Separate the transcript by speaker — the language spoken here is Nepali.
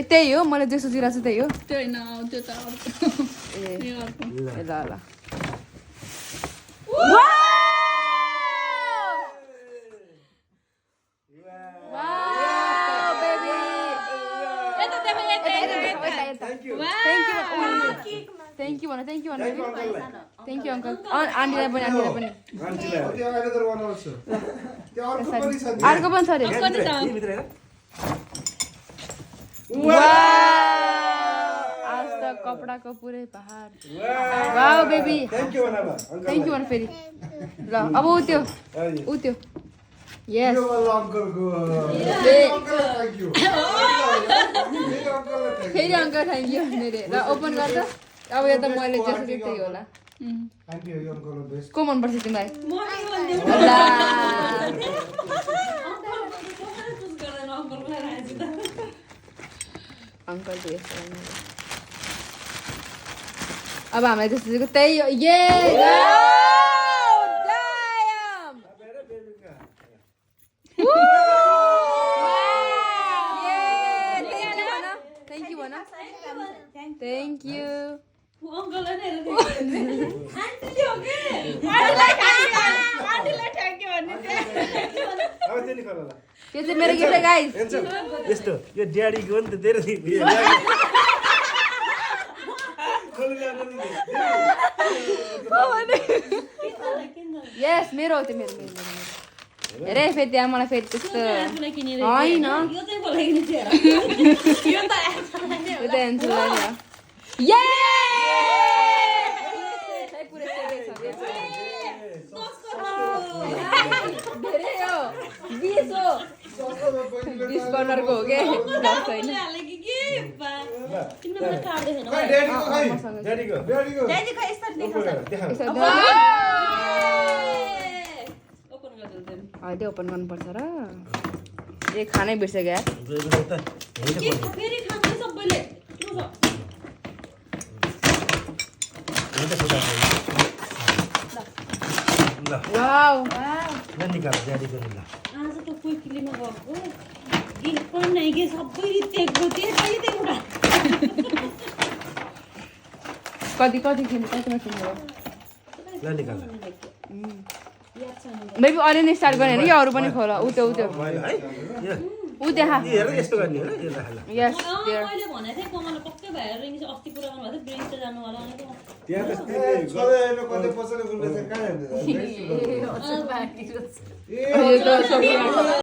Speaker 1: त्यही हो मैले जे सोचिरहेको छु त्यही हो
Speaker 2: त्यो होइन त्यो त
Speaker 1: ए ल ल थ्याङ्क यू भन थ्याङ्क यू अङ्कल आन्टीलाई पनि अर्को पनि छ अरे आज त कपडाको पुरै पहाड वाउ बेबी थ्याङ्क यू भन फेरि ल अब ऊ त्यो यस फेरि अङ्कल थ्याङ्क यू मेरो ल ओपन गर्छ अब यो त मैले जस्तो त्यही होला को मनपर्छ तिमीलाई अङ्कल अब हामीलाई जस्तो त्यही हो ये थ्याङ्क यू भन थ्याङ्क यू त्यो चाहिँ मेरो गिफ्ट गाइस
Speaker 3: यस्तो यो ड्याडीको नि त तेरो
Speaker 1: यस मेरो हो त्यो मेरो हेरे फेरि त्यहाँ मलाई फेरि त्यस्तो होइन यो त एन्सुलाई हो धेरै हो 20 हो 20 कर्नरको हो के छैन अहिले ओपन गर्नुपर्छ र ए खानै बिर्सेको यार वाउ
Speaker 3: निकाल ड्याडीको नि ल
Speaker 2: आज त कोही किलिमा गएको गिफ्ट पनि नै के सबै टेकको त्यही
Speaker 1: कति किन्नु कतिमा किन्नु
Speaker 3: ल निकाल
Speaker 1: मेबी अहिले नै स्टार्ट गर्ने होइन कि अरू पनि खोला उ त्यो ऊ देखा
Speaker 3: हेर यस्तो गर्ने हो
Speaker 1: यस
Speaker 2: मैले भनेको थिएँ कमल पक्कै भएर रिङ अस्ति कुरा गर्नु भएको थियो ब्रेक त जानु होला भनेको
Speaker 4: त्यहाँ त सधैँ कतै पसले गुल्ले चाहिँ कहाँ
Speaker 1: ए